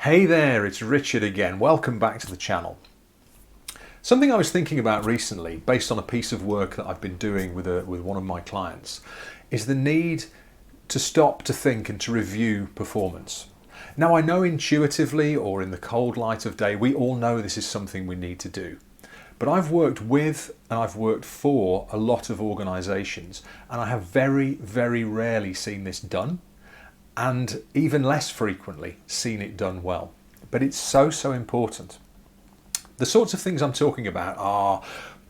Hey there, it's Richard again. Welcome back to the channel. Something I was thinking about recently, based on a piece of work that I've been doing with one of my clients, is the need to stop, to think and to review performance. Now I know intuitively, or in the cold light of day, we all know this is something we need to do. But I've worked with and I've worked for a lot of organisations, and I have very, very rarely seen this done, and even less frequently seen it done well. But it's so important. The sorts of things I'm talking about are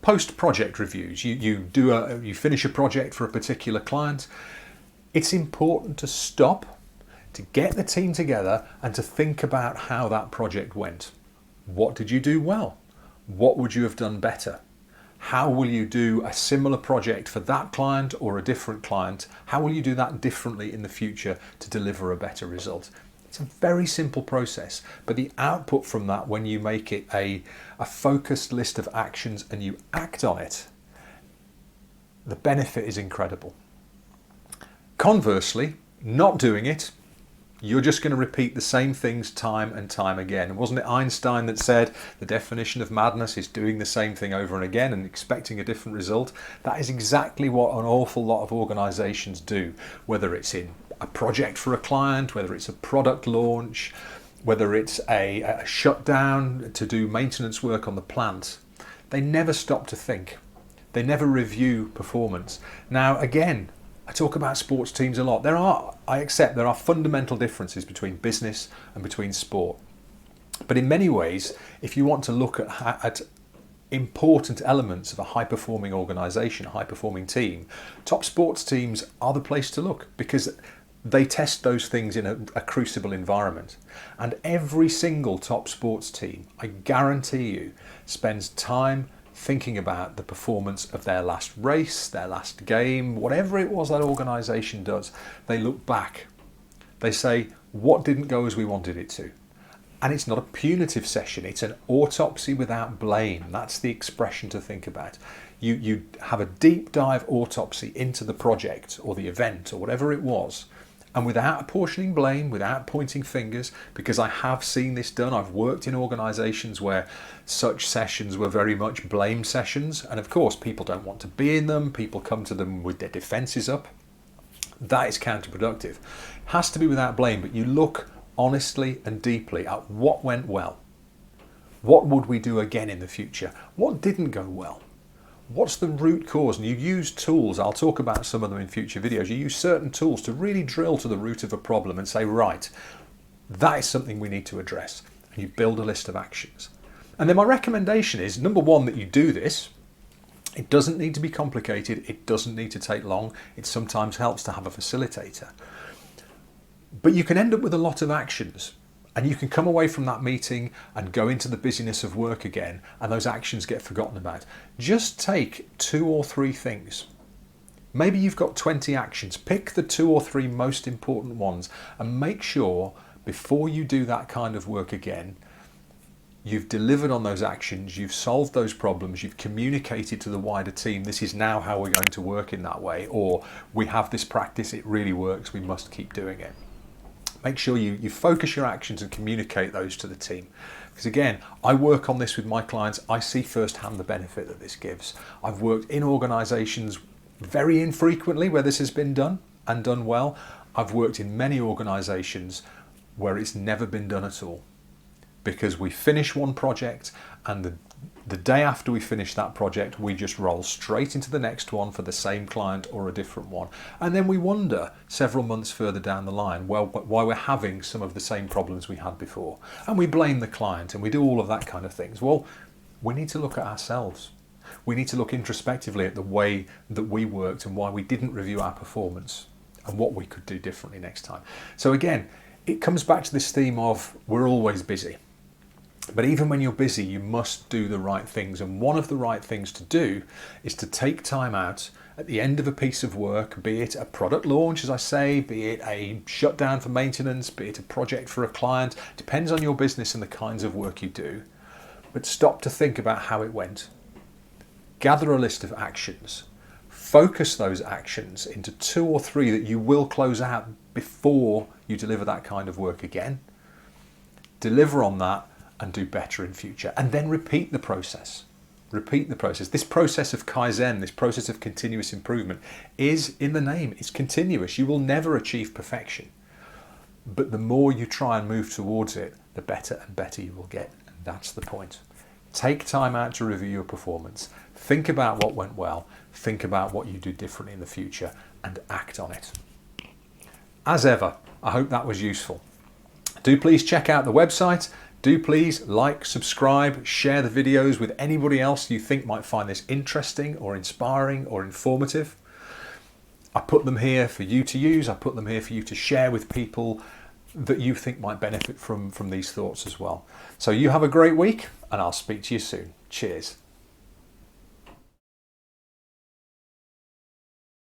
post-project reviews. You finish a project for a particular client. It's important to stop, to get the team together and to think about how that project went. What did you do well? What would you have done better? How will you do a similar project for that client or a different client? How will you do that differently in the future to deliver a better result? It's a very simple process, but the output from that, when you make it a focused list of actions and you act on it, the benefit is incredible. Conversely, not doing it, you're just going to repeat the same things time and time again. Wasn't it Einstein that said the definition of madness is doing the same thing over and again and expecting a different result? That is exactly what an awful lot of organisations do, whether it's in a project for a client, whether it's a product launch, whether it's a shutdown to do maintenance work on the plant. They never stop to think. They never review performance. Now, again, I talk about sports teams a lot. I accept there are fundamental differences between business and between sport. But in many ways, if you want to look at important elements of a high-performing organisation, a high-performing team, top sports teams are the place to look, because they test those things in a crucible environment. And every single top sports team, I guarantee you, spends time thinking about the performance of their last race, their last game, whatever it was that organisation does. They look back. They say, what didn't go as we wanted it to? And it's not a punitive session, it's an autopsy without blame. That's the expression to think about. You have a deep dive autopsy into the project or the event or whatever it was, and without apportioning blame, without pointing fingers, because I have seen this done. I've worked in organisations where such sessions were very much blame sessions, and of course people don't want to be in them. People come to them with their defences up. That is counterproductive. Has to be without blame, but you look honestly and deeply at what went well. What would we do again in the future? What didn't go well? What's the root cause? And you use tools, I'll talk about some of them in future videos, you use certain tools to really drill to the root of a problem and say, right, that is something we need to address. And you build a list of actions. And then my recommendation is, number one, that you do this. It doesn't need to be complicated, it doesn't need to take long, it sometimes helps to have a facilitator. But you can end up with a lot of actions. And you can come away from that meeting and go into the busyness of work again, and those actions get forgotten about. Just take 2 or 3 things. Maybe you've got 20 actions. Pick the 2 or 3 most important ones and make sure before you do that kind of work again, you've delivered on those actions, you've solved those problems, you've communicated to the wider team, this is now how we're going to work in that way, or we have this practice, it really works, we must keep doing it. Make sure you focus your actions and communicate those to the team. Because again, I work on this with my clients. I see firsthand the benefit that this gives. I've worked in organisations very infrequently where this has been done and done well. I've worked in many organisations where it's never been done at all. Because we finish one project and the day after we finish that project, we just roll straight into the next one for the same client or a different one. And then we wonder several months further down the line, well, why we're having some of the same problems we had before. And we blame the client and we do all of that kind of things. Well, we need to look at ourselves. We need to look introspectively at the way that we worked and why we didn't review our performance and what we could do differently next time. So again, it comes back to this theme of we're always busy. But even when you're busy, you must do the right things. And one of the right things to do is to take time out at the end of a piece of work, be it a product launch, as I say, be it a shutdown for maintenance, be it a project for a client, depends on your business and the kinds of work you do. But stop to think about how it went. Gather a list of actions. Focus those actions into 2 or 3 that you will close out before you deliver that kind of work again. deliver on that, and do better in future. And then repeat the process. Repeat the process. This process of Kaizen, this process of continuous improvement is in the name. It's continuous. You will never achieve perfection. But the more you try and move towards it, the better and better you will get. And that's the point. Take time out to review your performance. Think about what went well. Think about what you do differently in the future and act on it. As ever, I hope that was useful. Do please check out the website. Do please like, subscribe, share the videos with anybody else you think might find this interesting or inspiring or informative. I put them here for you to use. I put them here for you to share with people that you think might benefit from these thoughts as well. So you have a great week, and I'll speak to you soon. Cheers.